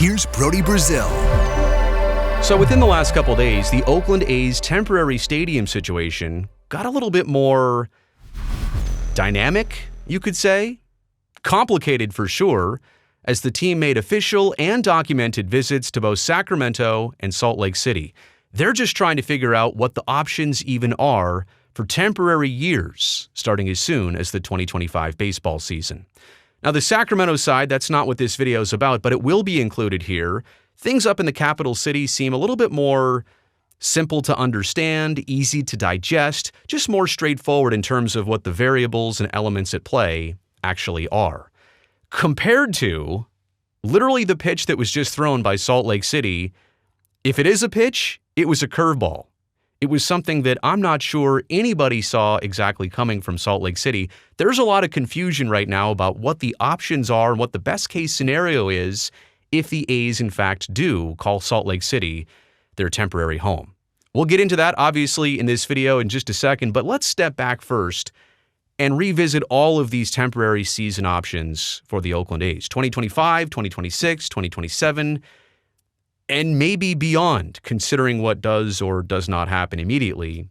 Here's Brody Brazil. So within the last couple days, the Oakland A's temporary stadium situation got a little bit more dynamic, you could say. Complicated for sure, as the team made official and documented visits to both Sacramento and Salt Lake City. They're just trying to figure out what the options even are for temporary years, starting as soon as the 2025 baseball season. Now, the Sacramento side, that's not what this video is about, but it will be included here. Things up in the capital city seem a little bit more simple to understand, easy to digest, just more straightforward in terms of what the variables and elements at play actually are. Compared to literally the pitch that was just thrown by Salt Lake City, if it is a pitch, it was a curveball. It was something that I'm not sure anybody saw exactly coming from Salt Lake City. There's a lot of confusion right now about what the options are and what the best case scenario is if the A's in fact do call Salt Lake City their temporary home. We'll get into that obviously in this video in just a second, but let's step back first and revisit all of these temporary season options for the Oakland A's. 2025, 2026, 2027, and maybe beyond, considering what does or does not happen immediately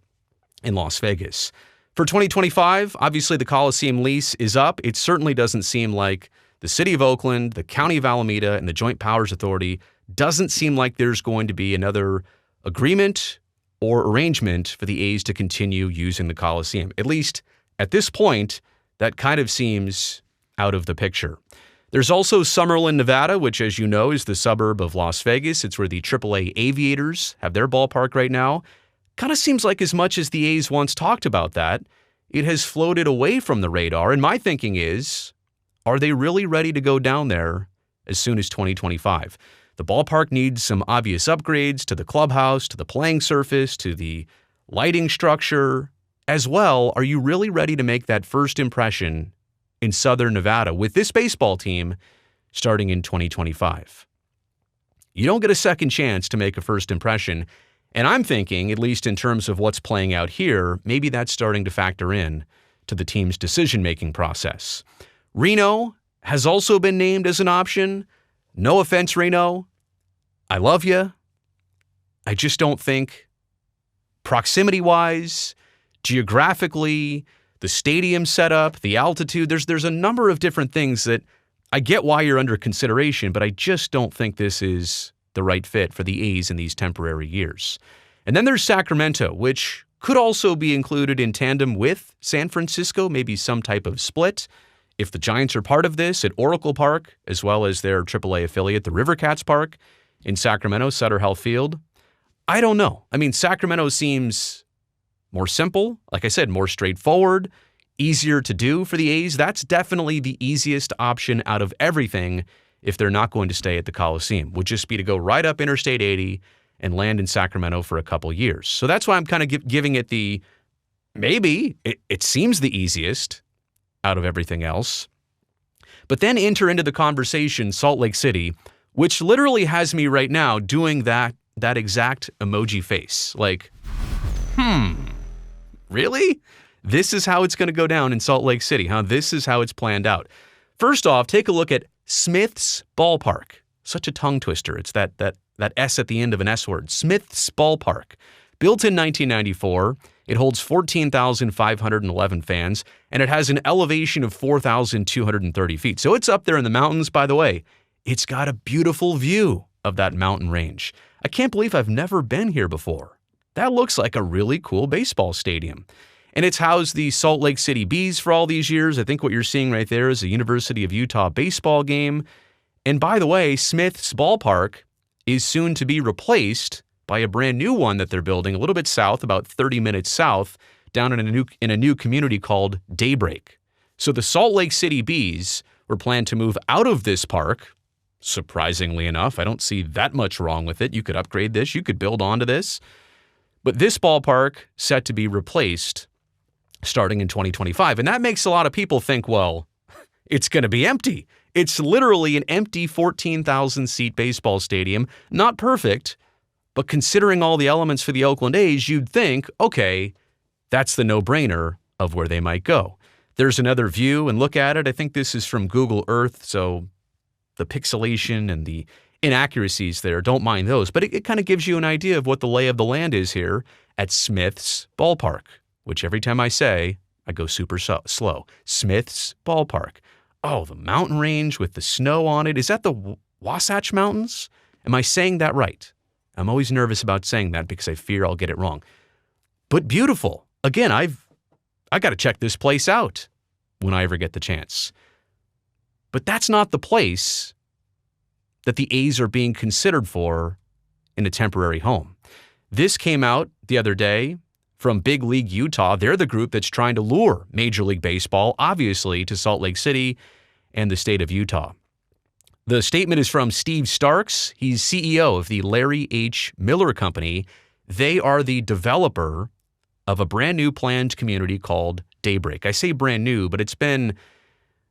in Las Vegas. For 2025, obviously the Coliseum lease is up. It certainly doesn't seem like the City of Oakland, the County of Alameda, and the Joint Powers Authority doesn't seem like there's going to be another agreement or arrangement for the A's to continue using the Coliseum. At least at this point, that kind of seems out of the picture. There's also Summerlin, Nevada, which, as you know, is the suburb of Las Vegas. It's where the AAA Aviators have their ballpark right now. Kind of seems like as much as the A's once talked about that, it has floated away from the radar. And my thinking is, are they really ready to go down there as soon as 2025? The ballpark needs some obvious upgrades to the clubhouse, to the playing surface, to the lighting structure. As well, are you really ready to make that first impression in Southern Nevada with this baseball team starting in 2025? You don't get a second chance to make a first impression. And I'm thinking, at least in terms of what's playing out here, maybe that's starting to factor in to the team's decision-making process. Reno has also been named as an option. No offense, Reno. I love you. I just don't think proximity-wise, geographically, the stadium setup, the altitude, there's a number of different things that I get why you're under consideration, but I just don't think this is the right fit for the A's in these temporary years. And then there's Sacramento, which could also be included in tandem with San Francisco, maybe some type of split. If the Giants are part of this at Oracle Park, as well as their AAA affiliate, the Rivercats Park in Sacramento, Sutter Health Field, I don't know. I mean, Sacramento seems more simple, like I said, more straightforward, easier to do for the A's. That's definitely the easiest option out of everything if they're not going to stay at the Coliseum, would just be to go right up Interstate 80 and land in Sacramento for a couple years. So that's why I'm kind of giving it the, maybe, it seems the easiest out of everything else. But then enter into the conversation Salt Lake City, which literally has me right now doing that exact emoji face. Like, really? This is how it's going to go down in Salt Lake City, huh? This is how it's planned out. First off, take a look at Smith's Ballpark. Such a tongue twister. It's that S at the end of an S word. Smith's Ballpark. Built in 1994, it holds 14,511 fans, and it has an elevation of 4,230 feet. So it's up there in the mountains, by the way. It's got a beautiful view of that mountain range. I can't believe I've never been here before. That looks like a really cool baseball stadium. And it's housed the Salt Lake City Bees for all these years. I think what you're seeing right there is a University of Utah baseball game. And by the way, Smith's Ballpark is soon to be replaced by a brand new one that they're building a little bit south, about 30 minutes south, down in a new community called Daybreak. So the Salt Lake City Bees were planned to move out of this park. Surprisingly enough, I don't see that much wrong with it. You could upgrade this. You could build onto this. But this ballpark set to be replaced starting in 2025. And that makes a lot of people think, well, it's going to be empty. It's literally an empty 14,000-seat baseball stadium. Not perfect, but considering all the elements for the Oakland A's, you'd think, okay, that's the no-brainer of where they might go. There's another view and look at it. I think this is from Google Earth, so the pixelation and the inaccuracies there. Don't mind those. But it kind of gives you an idea of what the lay of the land is here at Smith's Ballpark, which every time I say, I go super slow. Smith's Ballpark. Oh, the mountain range with the snow on it. Is that the Wasatch Mountains? Am I saying that right? I'm always nervous about saying that because I fear I'll get it wrong. But beautiful. Again, I got to check this place out when I ever get the chance. But that's not the place that the A's are being considered for in a temporary home. This came out the other day from Big League Utah. They're the group that's trying to lure Major League Baseball, obviously, to Salt Lake City and the state of Utah. The statement is from Steve Starks. He's CEO of the Larry H. Miller Company. They are the developer of a brand new planned community called Daybreak. I say brand new, but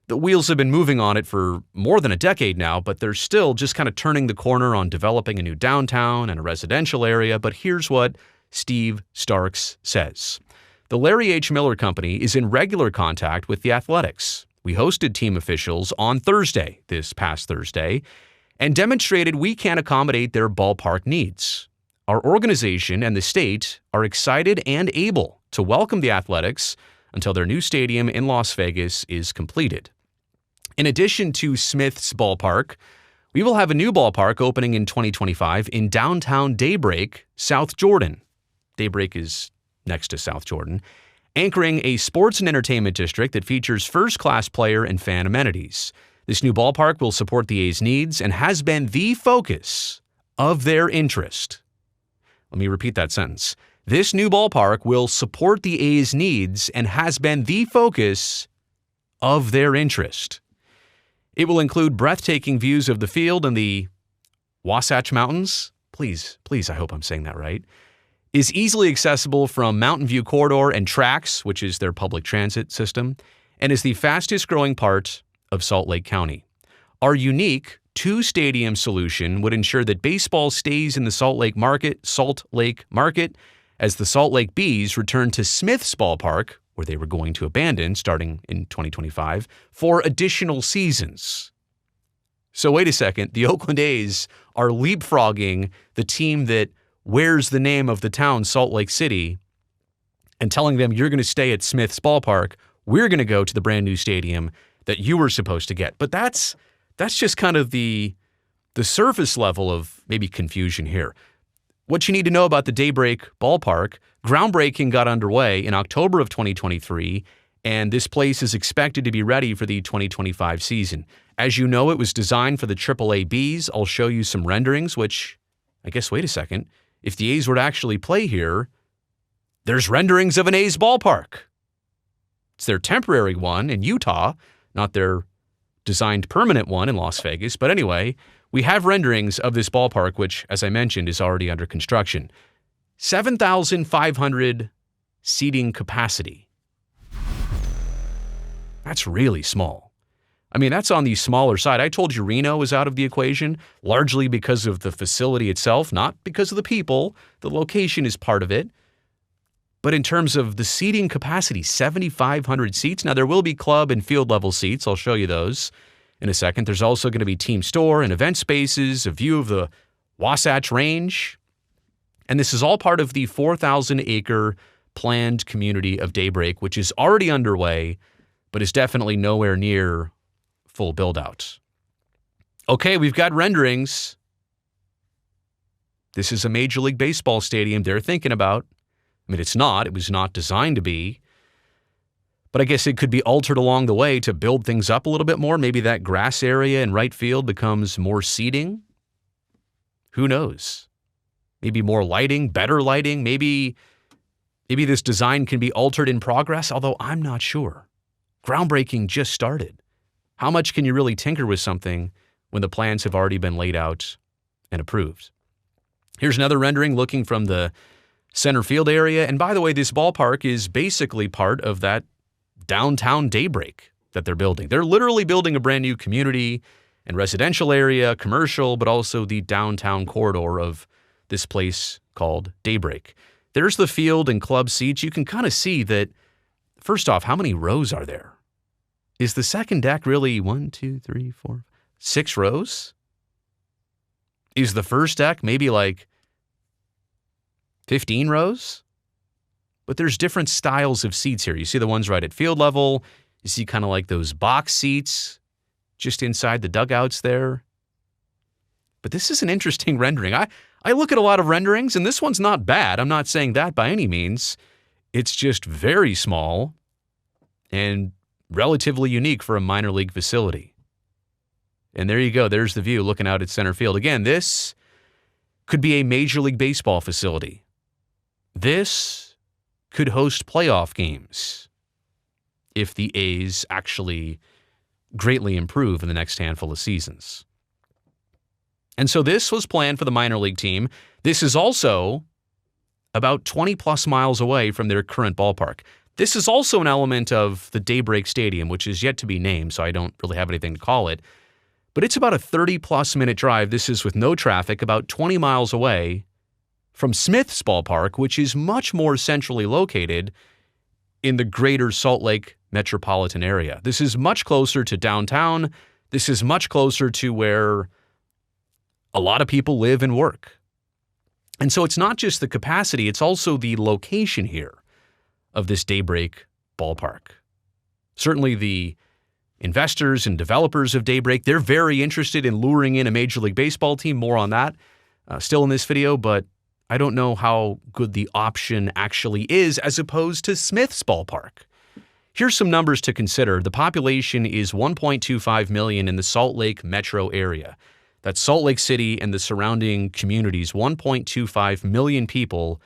the wheels have been moving on it for more than a decade now, but they're still just kind of turning the corner on developing a new downtown and a residential area. But here's what Steve Starks says. The Larry H. Miller Company is in regular contact with the Athletics. We hosted team officials on Thursday, this past Thursday, and demonstrated we can accommodate their ballpark needs. Our organization and the state are excited and able to welcome the Athletics until their new stadium in Las Vegas is completed. In addition to Smith's Ballpark, we will have a new ballpark opening in 2025 in downtown Daybreak, South Jordan. Daybreak is next to South Jordan, anchoring a sports and entertainment district that features first-class player and fan amenities. This new ballpark will support the A's needs and has been the focus of their interest. Let me repeat that sentence. This new ballpark will support the A's needs and has been the focus of their interest. It will include breathtaking views of the field and the Wasatch Mountains. Please, I hope I'm saying that right. Is easily accessible from Mountain View Corridor and Trax, which is their public transit system, and is the fastest growing part of Salt Lake County. Our unique two-stadium solution would ensure that baseball stays in the Salt Lake market, as the Salt Lake Bees return to Smith's Ballpark, where they were going to abandon starting in 2025, for additional seasons. So wait a second, the Oakland A's are leapfrogging the team that wears the name of the town, Salt Lake City, and telling them you're going to stay at Smith's Ballpark. We're going to go to the brand new stadium that you were supposed to get. But that's just kind of the surface level of maybe confusion here. What you need to know about the Daybreak Ballpark, groundbreaking got underway in October of 2023, and this place is expected to be ready for the 2025 season. As you know, it was designed for the AAA Bees. I'll show you some renderings, which, I guess, wait a second. If the A's were to actually play here, there's renderings of an A's ballpark. It's their temporary one in Utah, not their designed permanent one in Las Vegas. But anyway, we have renderings of this ballpark, which, as I mentioned, is already under construction. 7,500 seating capacity. That's really small. I mean, that's on the smaller side. I told you Reno was out of the equation, largely because of the facility itself, not because of the people. The location is part of it. But in terms of the seating capacity, 7,500 seats. Now, there will be club and field level seats. I'll show you those in a second. There's also going to be team store and event spaces, a view of the Wasatch Range. And this is all part of the 4,000-acre planned community of Daybreak, which is already underway, but is definitely nowhere near full build-out. Okay, we've got renderings. This is a Major League Baseball stadium they're thinking about. I mean, it was not designed to be, but I guess it could be altered along the way to build things up a little bit more. Maybe that grass area in right field becomes more seating. Who knows? Maybe more lighting, better lighting. Maybe this design can be altered in progress, although I'm not sure. Groundbreaking just started. How much can you really tinker with something when the plans have already been laid out and approved? Here's another rendering looking from the center field area. And by the way, this ballpark is basically part of that downtown Daybreak that they're building. They're literally building a brand new community and residential area, commercial, but also the downtown corridor of this place called Daybreak. There's the field and club seats. You can kind of see that, first off, how many rows are there? Is the second deck really 6 rows? Is the first deck maybe like 15 rows? But there's different styles of seats here. You see the ones right at field level. You see kind of like those box seats just inside the dugouts there. But this is an interesting rendering. I look at a lot of renderings, and this one's not bad. I'm not saying that by any means. It's just very small and relatively unique for a minor league facility. And there you go. There's the view looking out at center field. Again, this could be a Major League Baseball facility. This could host playoff games if the A's actually greatly improve in the next handful of seasons. And so this was planned for the minor league team. This is also about 20 plus miles away from their current ballpark. This is also an element of the Daybreak Stadium, which is yet to be named, so I don't really have anything to call it. But it's about a 30-plus minute drive. This is with no traffic, about 20 miles away from Smith's Ballpark, which is much more centrally located in the greater Salt Lake metropolitan area. This is much closer to downtown. This is much closer to where a lot of people live and work. And so it's not just the capacity, it's also the location here of this Daybreak Ballpark. Certainly the investors and developers of Daybreak, they're very interested in luring in a Major League Baseball team. More on that still in this video, but I don't know how good the option actually is as opposed to Smith's Ballpark. Here's some numbers to consider. The population is 1.25 million in the Salt Lake metro area. That's Salt Lake City and the surrounding communities. 1.25 million people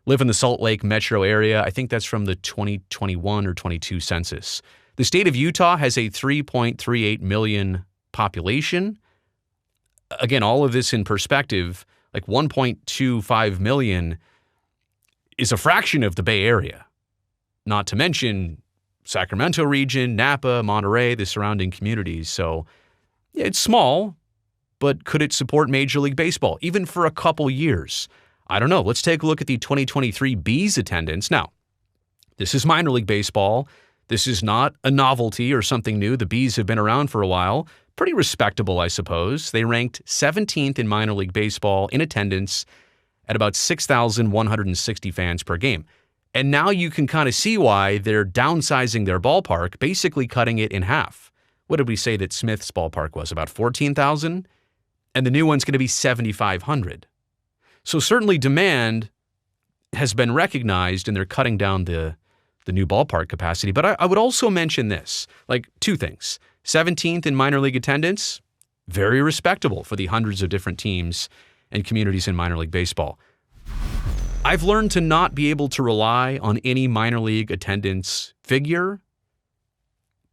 live in the Salt Lake metro area. I think that's from the 2021 or 22 census. The state of Utah has a 3.38 million population. Again, all of this in perspective, like 1.25 million is a fraction of the Bay Area. Not to mention Sacramento region, Napa, Monterey, the surrounding communities. So yeah, it's small, but could it support Major League Baseball, even for a couple years? I don't know. Let's take a look at the 2023 Bees attendance. Now, this is minor league baseball. This is not a novelty or something new. The Bees have been around for a while. Pretty respectable, I suppose. They ranked 17th in minor league baseball in attendance at about 6,160 fans per game. And now you can kind of see why they're downsizing their ballpark, basically cutting it in half. What did we say that Smith's ballpark was? About 14,000? And the new one's going to be 7,500. So certainly demand has been recognized, and they're cutting down the new ballpark capacity. But I would also mention this, like two things. 17th in minor league attendance, very respectable for the hundreds of different teams and communities in minor league baseball. I've learned to not be able to rely on any minor league attendance figure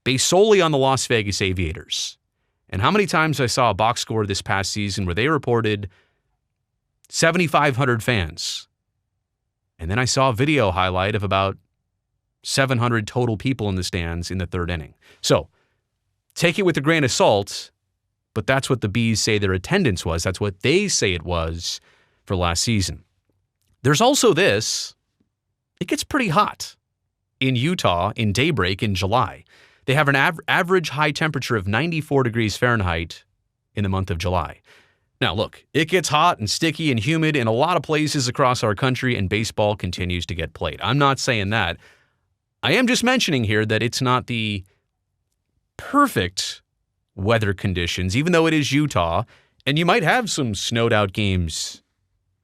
based solely on the Las Vegas Aviators. And how many times I saw a box score this past season where they reported 7,500 fans. And then I saw a video highlight of about 700 total people in the stands in the third inning. So take it with a grain of salt, but that's what the Bees say their attendance was. That's what they say it was for last season. There's also this. It gets pretty hot in Utah in Daybreak in July. They have an average high temperature of 94 degrees Fahrenheit in the month of July. Now, look, it gets hot and sticky and humid in a lot of places across our country, and baseball continues to get played. I'm not saying that. I am just mentioning here that it's not the perfect weather conditions, even though it is Utah, and you might have some snowed out games,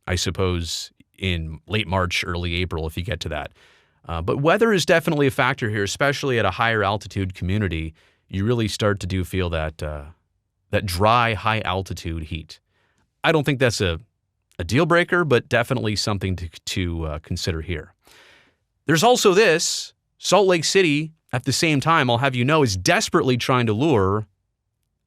I suppose, in late March, early April, if you get to that. But weather is definitely a factor here, especially at a higher altitude community. You really start to feel that dry, high altitude heat. I don't think that's a deal breaker, but definitely something to consider here. There's also this. Salt Lake City, at the same time, I'll have you know, is desperately trying to lure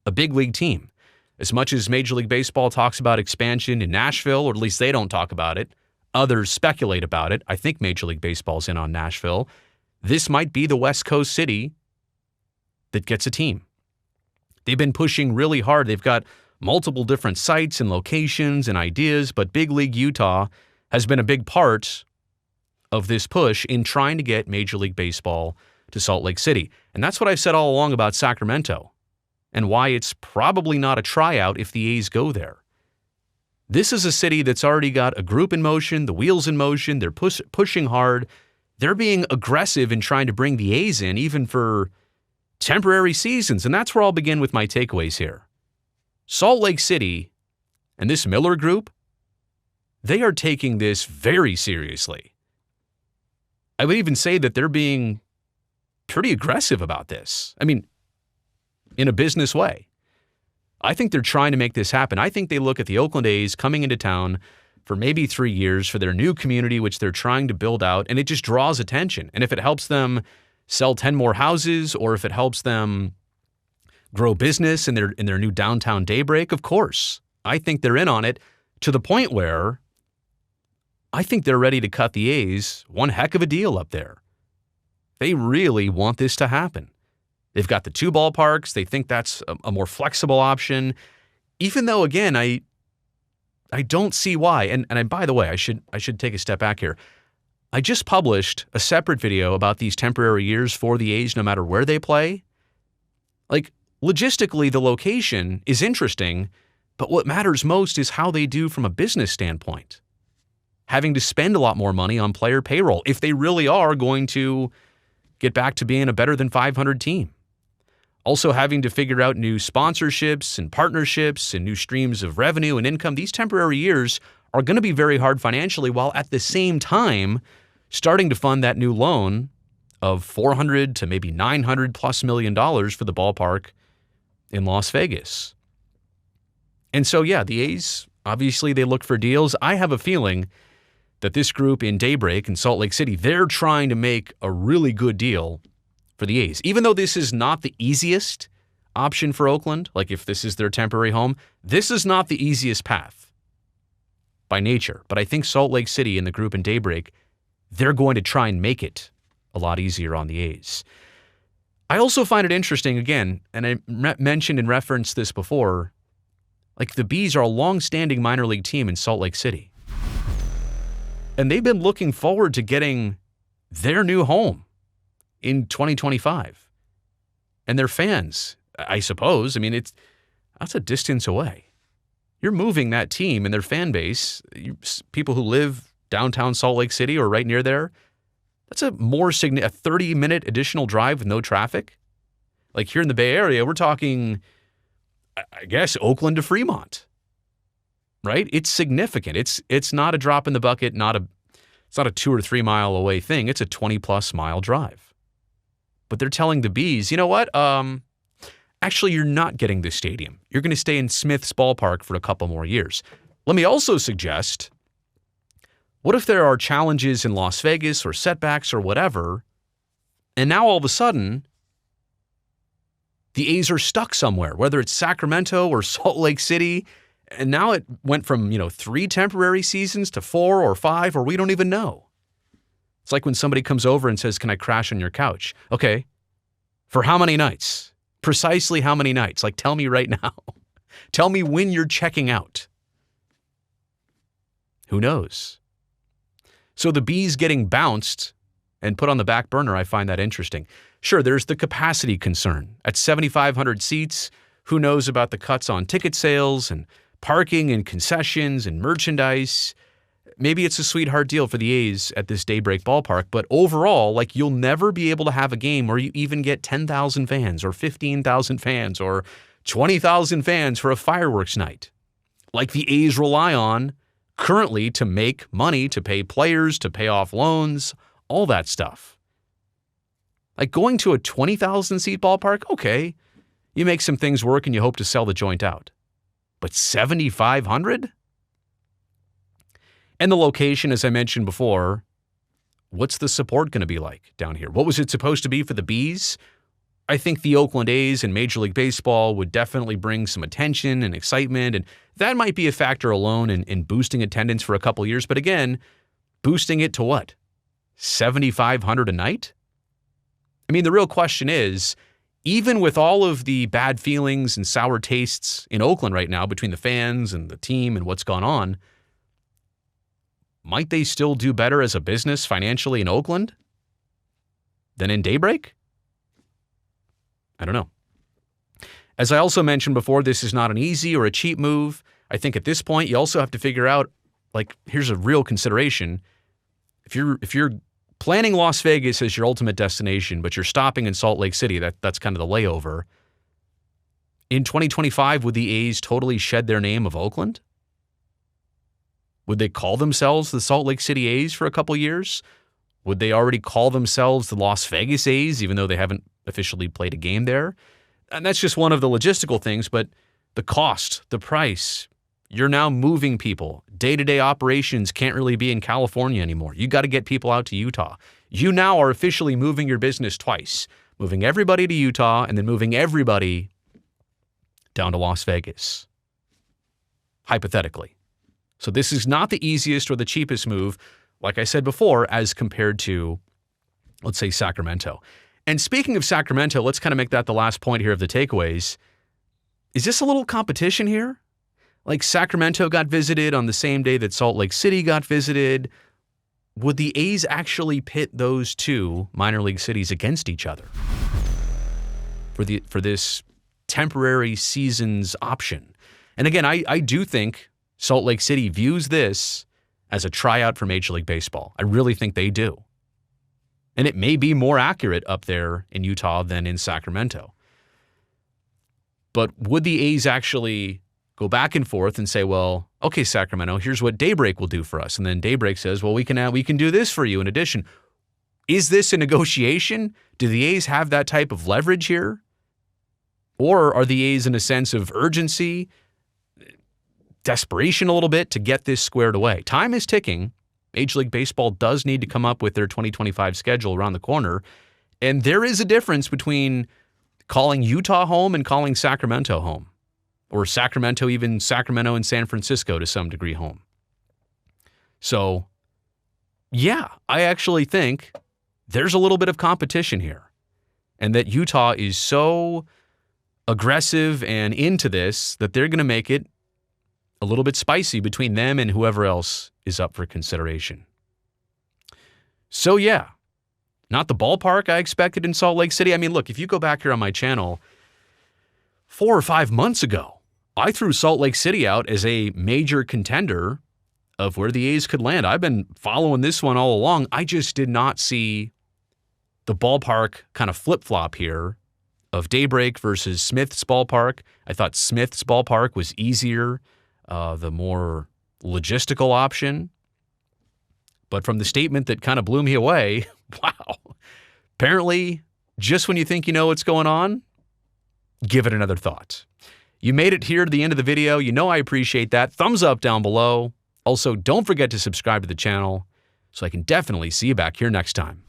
a big league team. As much as Major League Baseball talks about expansion in Nashville, or at least they don't talk about it, others speculate about it. I think Major League Baseball's in on Nashville. This might be the West Coast city that gets a team. They've been pushing really hard. They've got multiple different sites and locations and ideas, but Big League Utah has been a big part of this push in trying to get Major League Baseball to Salt Lake City. And that's what I've said all along about Sacramento and why it's probably not a tryout if the A's go there. This is a city that's already got a group in motion, the wheels in motion, they're pushing hard. They're being aggressive in trying to bring the A's in, even for temporary seasons. And that's where I'll begin with my takeaways here. Salt Lake City and this Miller group, they are taking this very seriously. I would even say that they're being pretty aggressive about this. I mean, in a business way. I think they're trying to make this happen. I think they look at the Oakland A's coming into town for maybe 3 years for their new community, which they're trying to build out, and it just draws attention. And if it helps them sell 10 more houses, or if it helps them grow business in their new downtown Daybreak, of course. I think they're in on it to the point where I think they're ready to cut the A's one heck of a deal up there. They really want this to happen. They've got the 2 ballparks. They think that's a more flexible option. Even though, again, I don't see why. And by the way, I should take a step back here. I just published a separate video about these temporary years for the A's no matter where they play. Like, logistically, the location is interesting, but what matters most is how they do from a business standpoint. Having to spend a lot more money on player payroll if they really are going to get back to being a better than 500 team. Also having to figure out new sponsorships and partnerships and new streams of revenue and income. These temporary years are going to be very hard financially, while at the same time starting to fund that new loan of $400 to maybe $900+ million for the ballpark in Las Vegas. And so, yeah, the A's, obviously they look for deals. I have a feeling that this group in Daybreak in Salt Lake City, they're trying to make a really good deal for the A's. Even though this is not the easiest option for Oakland, like if this is their temporary home, this is not the easiest path by nature. But I think Salt Lake City and the group in Daybreak, they're going to try and make it a lot easier on the A's. I also find it interesting, again, and I mentioned and referenced this before, like the Bees are a long-standing minor league team in Salt Lake City. And they've been looking forward to getting their new home in 2025. And their fans, I suppose, I mean, that's a distance away. You're moving that team and their fan base, people who live downtown Salt Lake City or right near there, that's a 30-minute additional drive with no traffic. Like here in the Bay Area, we're talking, I guess, Oakland to Fremont, right? It's significant. It's not a drop in the bucket, it's not a 2 or 3 mile away thing. It's a 20+ mile drive. But they're telling the Bees, you know what? Actually, you're not getting this stadium. You're going to stay in Smith's Ballpark for a couple more years. Let me also suggest, what if there are challenges in Las Vegas or setbacks or whatever, and now all of a sudden, the A's are stuck somewhere, whether it's Sacramento or Salt Lake City, and now it went from, 3 temporary seasons to 4 or 5, or we don't even know. It's like when somebody comes over and says, "Can I crash on your couch?" Okay, for how many nights? Precisely how many nights? Like, tell me right now. Tell me when you're checking out. Who knows? So the Bees getting bounced and put on the back burner, I find that interesting. Sure, there's the capacity concern. At 7,500 seats, who knows about the cuts on ticket sales and parking and concessions and merchandise. Maybe it's a sweetheart deal for the A's at this Daybreak Ballpark, but overall, like, you'll never be able to have a game where you even get 10,000 fans or 15,000 fans or 20,000 fans for a fireworks night, like the A's rely on currently to make money, to pay players, to pay off loans, all that stuff. Like going to a 20,000 seat ballpark, okay, you make some things work and you hope to sell the joint out. But 7,500? And the location, as I mentioned before, what's the support going to be like down here? What was it supposed to be for the Bees? I think the Oakland A's and Major League Baseball would definitely bring some attention and excitement, and that might be a factor alone in boosting attendance for a couple years. But again, boosting it to what? 7,500 a night? I mean, the real question is, even with all of the bad feelings and sour tastes in Oakland right now between the fans and the team and what's gone on, might they still do better as a business financially in Oakland than in Daybreak? I don't know. As I also mentioned before, this is not an easy or a cheap move. I think at this point, you also have to figure out, like, here's a real consideration. If you're planning Las Vegas as your ultimate destination, but you're stopping in Salt Lake City, that's kind of the layover. In 2025, would the A's totally shed their name of Oakland? Would they call themselves the Salt Lake City A's for a couple years? Would they already call themselves the Las Vegas A's, even though they haven't officially played a game there? And that's just one of the logistical things, but the cost, the price, you're now moving people. Day-to-day operations can't really be in California anymore. You got to get people out to Utah. You now are officially moving your business twice, moving everybody to Utah and then moving everybody down to Las Vegas, hypothetically. So this is not the easiest or the cheapest move, like I said before, as compared to, let's say, Sacramento. And speaking of Sacramento, let's kind of make that the last point here of the takeaways. Is this a little competition here? Like Sacramento got visited on the same day that Salt Lake City got visited. Would the A's actually pit those two minor league cities against each other for this temporary seasons option? And again, I do think Salt Lake City views this as a tryout for Major League Baseball. I really think they do. And it may be more accurate up there in Utah than in Sacramento. But would the A's actually go back and forth and say, well, okay, Sacramento, here's what Daybreak will do for us. And then Daybreak says, well, we can do this for you in addition. Is this a negotiation? Do the A's have that type of leverage here? Or are the A's in a sense of urgency, desperation a little bit to get this squared away? Time is ticking. Major League Baseball does need to come up with their 2025 schedule around the corner. And there is a difference between calling Utah home and calling Sacramento home. Or Sacramento, even Sacramento and San Francisco to some degree home. So, yeah, I actually think there's a little bit of competition here. And that Utah is so aggressive and into this that they're going to make it a little bit spicy between them and whoever else is up for consideration. So yeah, not the ballpark I expected in Salt Lake City. I mean, look, if you go back here on my channel 4 or 5 months ago, I threw Salt Lake City out as a major contender of where the A's could land. I've been following this one all along. I just did not see the ballpark kind of flip-flop here of Daybreak versus Smith's ballpark. I thought Smith's ballpark was easier, the more logistical option. But from the statement that kind of blew me away, wow. Apparently, just when you think you know what's going on, give it another thought. You made it here to the end of the video. You know I appreciate that. Thumbs up down below. Also, don't forget to subscribe to the channel so I can definitely see you back here next time.